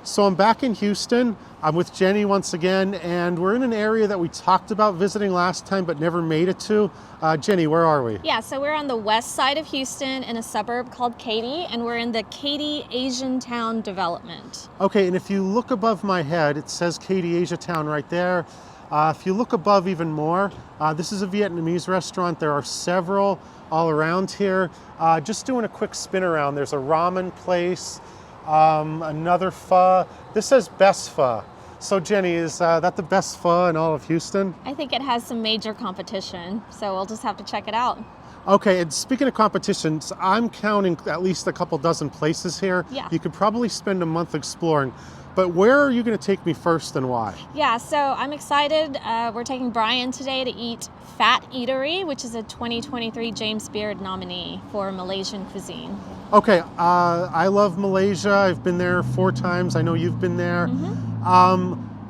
So I'm back in Houston. I'm with Jenny once again, and we're in an area that we talked about visiting last time but never made it to. Jenny, where are we? Yeah, so we're on the west side of Houston in a suburb called Katy, and we're in the Katy Asian Town development. Okay, and if you look above my head, it says Katy Asian Town right there. If you look above even more, this is a Vietnamese restaurant. There are several all around here. Just doing a quick spin around, there's a ramen place, another pho. This says best pho. So Jenny, is that the best pho in all of Houston? I think it has some major competition, so we'll just have to check it out. Okay, and speaking of competitions, I'm counting at least a couple dozen places here. Yeah. You could probably spend a month exploring. But where are you going to take me first and why? Yeah, so I'm excited. We're taking Brian today to eat Fat Eatery, which is a 2023 James Beard nominee for Malaysian cuisine. Okay, I love Malaysia. I've been there 4 times. I know you've been there.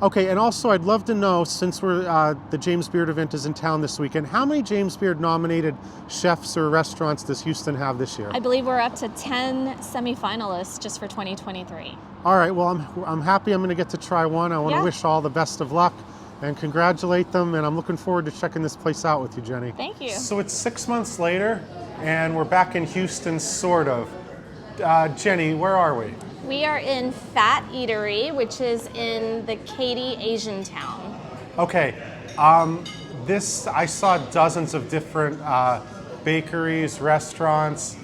Okay, and also I'd love to know, since the James Beard event is in town this weekend, how many James Beard nominated chefs or restaurants does Houston have this year? I believe we're up to 10 semifinalists just for 2023. All right, well, I'm happy I'm going to get to try one. I want to wish all the best of luck and congratulate them, and I'm looking forward to checking this place out with you, Jenny. Thank you. So it's 6 months later, and we're back in Houston, sort of. Jenny, where are we? We are in Fat Eatery, which is in the Katy Asian Town. Okay, I saw dozens of different bakeries, restaurants.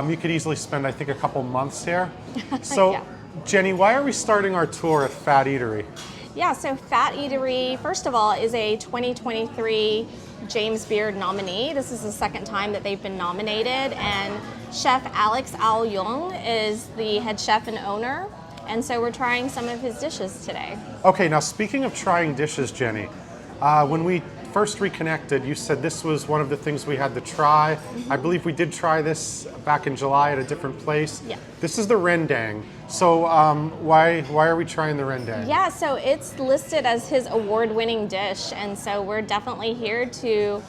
You could easily spend, I think, a couple months here. So, Yeah. Jenny, why are we starting our tour at Fat Eatery? Yeah, so Fat Eatery, first of all, is a 2023 James Beard nominee. This is the second time that they've been nominated, and Chef Alex Ao Young is the head chef and owner, and so we're trying some of his dishes today. Okay, now speaking of trying dishes, Jenny, when we first reconnected, you said this was one of the things we had to try. I believe we did try this back in July at a different place. Yeah. This is the rendang. So why are we trying the rendang? Yeah, so it's listed as his award-winning dish, and so we're definitely here to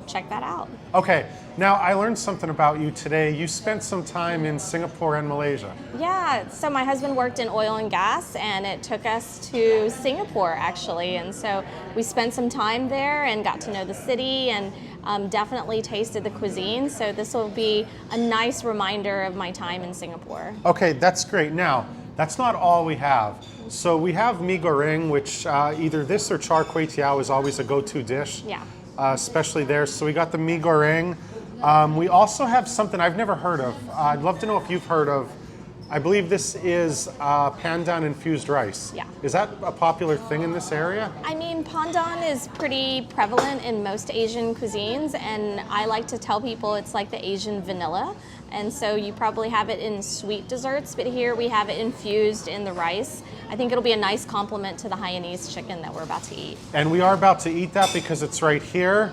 check that out. Okay, now I learned something about you today. You spent some time in Singapore and Malaysia. Yeah, so my husband worked in oil and gas, and it took us to Singapore actually, and so we spent some time there and got to know the city and definitely tasted the cuisine, so this will be a nice reminder of my time in Singapore. Okay, that's great. Now, that's not all we have. So we have mee goreng, which either this or char kway teow is always a go-to dish. Yeah. Especially there. So we got the mee goreng. We also have something I've never heard of. I'd love to know if you've heard of. I believe this is pandan infused rice. Yeah. Is that a popular thing in this area? I mean, pandan is pretty prevalent in most Asian cuisines, and I like to tell people it's like the Asian vanilla. And so you probably have it in sweet desserts, but here we have it infused in the rice. I think it'll be a nice complement to the Hainanese chicken that we're about to eat. And we are about to eat that because it's right here.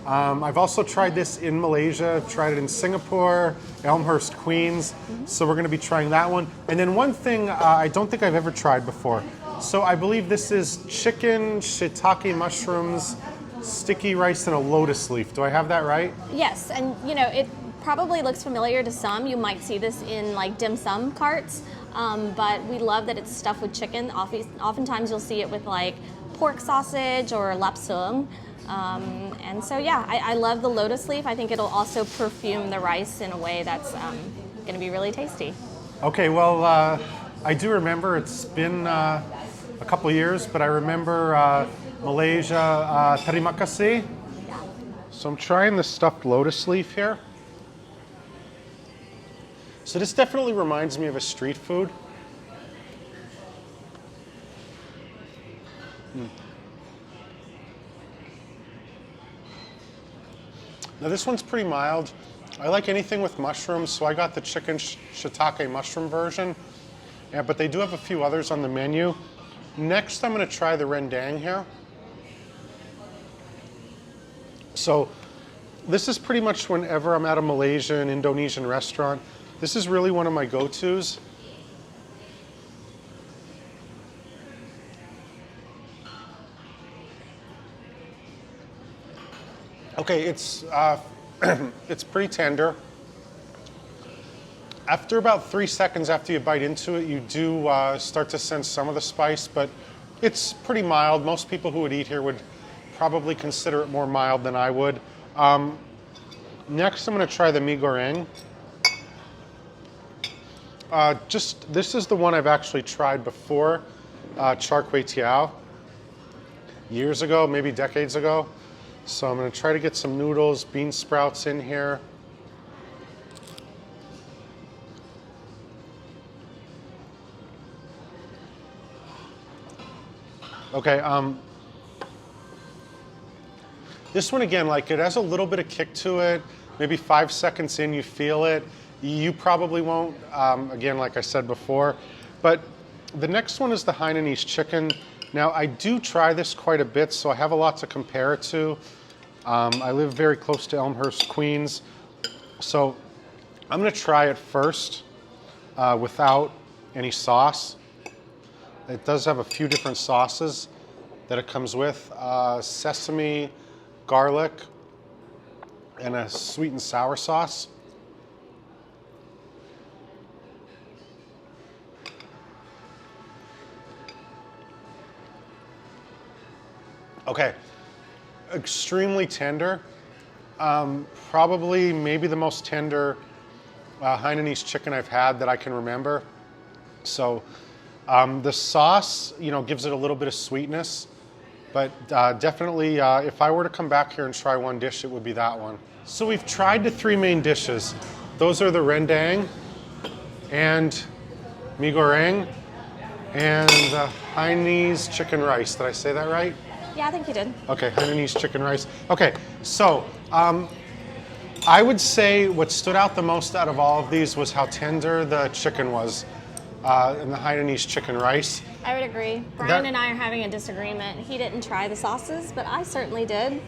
I've also tried this in Malaysia, tried it in Singapore, Elmhurst, Queens. So we're going to be trying that one. And then one thing I don't think I've ever tried before. So I believe this is chicken, shiitake mushrooms, sticky rice, and a lotus leaf. Do I have that right? Yes, and you know, it probably looks familiar to some. You might see this in like dim sum carts, but we love that it's stuffed with chicken. Oftentimes you'll see it with like pork sausage or lapsang. And so yeah, I love the lotus leaf. I think it'll also perfume the rice in a way that's going to be really tasty. Okay, well, I do remember it's been a couple years, but I remember Malaysia, terima kasih. Yeah. So I'm trying the stuffed lotus leaf here. So this definitely reminds me of a street food. Now this one's pretty mild. I like anything with mushrooms, so I got the chicken shiitake mushroom version. Yeah, but they do have a few others on the menu. Next, I'm going to try the rendang here. So this is pretty much whenever I'm at a Malaysian, Indonesian restaurant. This is really one of my go-tos. Okay, it's it's pretty tender. After about 3 seconds after you bite into it, you do start to sense some of the spice, but it's pretty mild. Most people who would eat here would probably consider it more mild than I would. Next, I'm going to try the mi goreng. This is the one I've actually tried before, char kway teow, years ago, maybe decades ago. So I'm going to try to get some noodles, bean sprouts in here. Okay, this one again, like it has a little bit of kick to it. Maybe 5 seconds in, you feel it. You probably won't, again, like I said before. But the next one is the Hainanese chicken. Now, I do try this quite a bit, so I have a lot to compare it to. I live very close to Elmhurst, Queens. So I'm gonna try it first without any sauce. It does have a few different sauces that it comes with. Sesame, garlic, and a sweet and sour sauce. Okay, extremely tender. Probably maybe the most tender Hainanese chicken I've had that I can remember. So the sauce, gives it a little bit of sweetness, but definitely if I were to come back here and try one dish, it would be that one. So we've tried the 3 main dishes. Those are the rendang and mi goreng and the Hainanese chicken rice. Did I say that right? Yeah, I think you did. Okay, Hainanese chicken rice. Okay, so I would say what stood out the most out of all of these was how tender the chicken was in the Hainanese chicken rice. I would agree. Brian and I are having a disagreement. He didn't try the sauces, but I certainly did.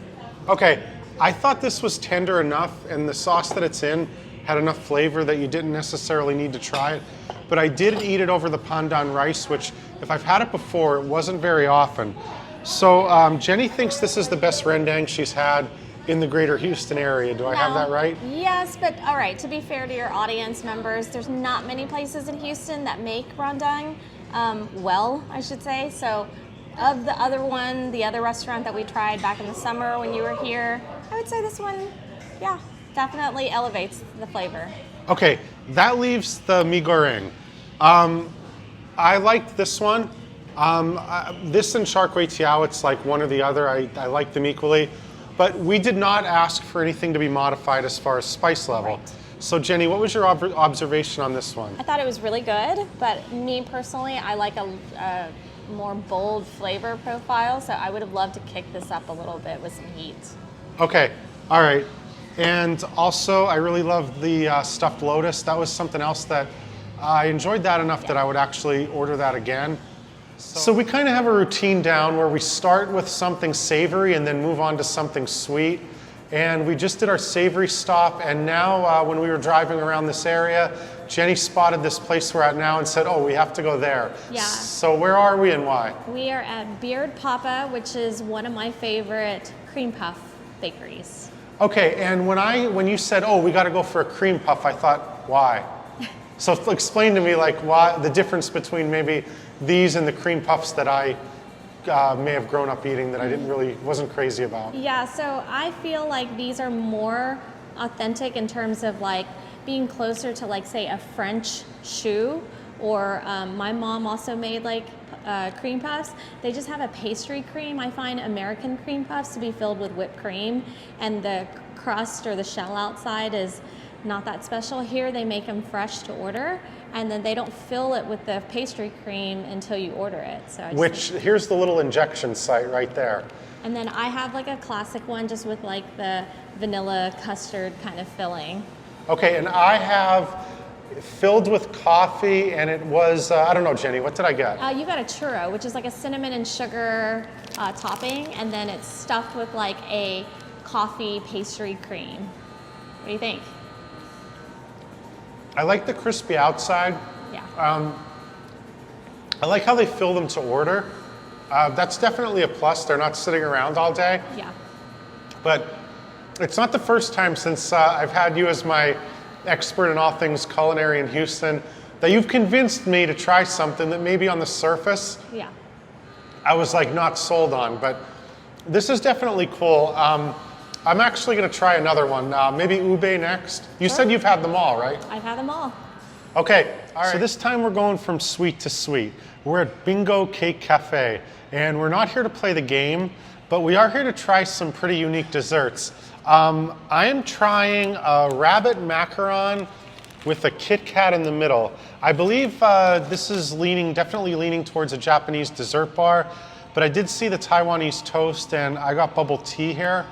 Okay, I thought this was tender enough, and the sauce that it's in had enough flavor that you didn't necessarily need to try it. But I did eat it over the pandan rice, which, if I've had it before, it wasn't very often. So Jenny thinks this is the best rendang she's had in the greater Houston area. Do I have that right? Yes, but all right, to be fair to your audience members, there's not many places in Houston that make rendang well, I should say. So of the other one, the other restaurant that we tried back in the summer when you were here, I would say this one, yeah, definitely elevates the flavor. Okay, that leaves the mi goreng. I liked this one. This and char kway teow, it's like one or the other. I like them equally. But we did not ask for anything to be modified as far as spice level. Right. So Jenny, what was your observation on this one? I thought it was really good, but me personally, I like a more bold flavor profile, so I would have loved to kick this up a little bit with some heat. Okay, all right. And also, I really loved the stuffed lotus. That was something else that I enjoyed that enough that I would actually order that again. So we kind of have a routine down where we start with something savory and then move on to something sweet. And we just did our savory stop, and now when we were driving around this area, Jenny spotted this place we're at now and said, oh, we have to go there. Yeah. So where are we and why? We are at Beard Papa, which is one of my favorite cream puff bakeries. Okay, and when you said, oh, we got to go for a cream puff, I thought, why? So explain to me, like, why the difference between maybe these and the cream puffs that I may have grown up eating that I wasn't crazy about. Yeah, so I feel like these are more authentic in terms of like being closer to, like, say, a French choux, or my mom also made like cream puffs. They just have a pastry cream. I find American cream puffs to be filled with whipped cream, and the crust or the shell outside is not that special. Here they make them fresh to order, and then they don't fill it with the pastry cream until you order it. So Here's the little injection site right there. And then I have like a classic one just with like the vanilla custard kind of filling. Okay, and I have filled with coffee, and it was, I don't know, Jenny, what did I get? You got a churro, which is like a cinnamon and sugar topping, and then it's stuffed with like a coffee pastry cream. What do you think? I like the crispy outside. Yeah. I like how they fill them to order. That's definitely a plus. They're not sitting around all day. Yeah. But it's not the first time since I've had you as my expert in all things culinary in Houston, that you've convinced me to try something that maybe on the surface, Yeah. I was like not sold on, but this is definitely cool. I'm actually gonna try another one, maybe ube next. You said you've had them all, right? I've had them all. Okay, all right. So this time we're going from sweet to sweet. We're at Bingo Cake Cafe, and we're not here to play the game, but we are here to try some pretty unique desserts. I am trying a rabbit macaron with a Kit Kat in the middle. I believe this is definitely leaning towards a Japanese dessert bar, but I did see the Taiwanese toast, and I got bubble tea here.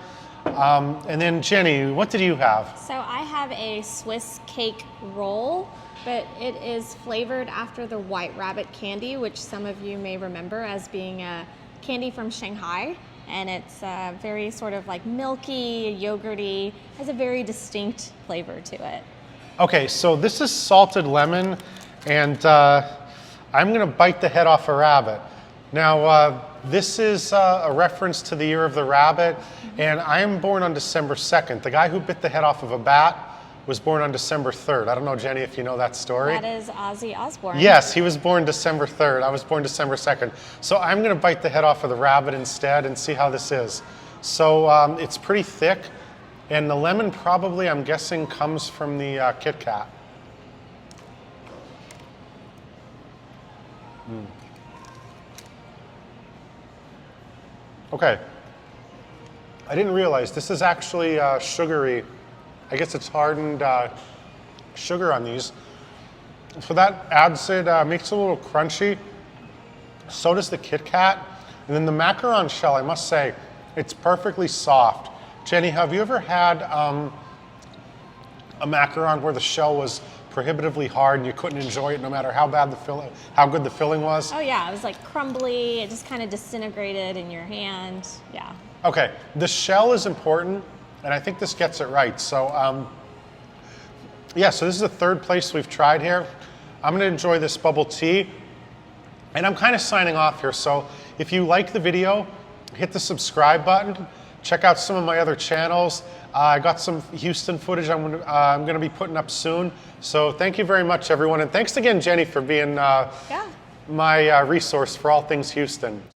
And then Jenny, what did you have? So I have a Swiss cake roll, but it is flavored after the white rabbit candy, which some of you may remember as being a candy from Shanghai. And it's very sort of like milky, yogurty, has a very distinct flavor to it. Okay, so this is salted lemon, and I'm gonna bite the head off a rabbit. Now, this is a reference to the year of the rabbit, and I am born on December 2nd. The guy who bit the head off of a bat was born on December 3rd. I don't know, Jenny, if you know that story. That is Ozzy Osbourne. Yes, he was born December 3rd. I was born December 2nd. So I'm gonna bite the head off of the rabbit instead and see how this is. So it's pretty thick, and the lemon probably, I'm guessing, comes from the Kit Kat. Okay. I didn't realize this is actually sugary. I guess it's hardened sugar on these. So that adds it, makes it a little crunchy. So does the Kit Kat. And then the macaron shell, I must say, it's perfectly soft. Jenny, have you ever had a macaron where the shell was prohibitively hard and you couldn't enjoy it no matter how bad how good the filling was? Oh yeah, it was like crumbly, it just kind of disintegrated in your hand, yeah. Okay, the shell is important, and I think this gets it right. So, yeah, so this is the third place we've tried here. I'm gonna enjoy this bubble tea, and I'm kind of signing off here. So if you like the video, hit the subscribe button. Check out some of my other channels. I got some Houston footage I'm gonna be putting up soon. So thank you very much, everyone. And thanks again, Jenny, for being my resource for all things Houston.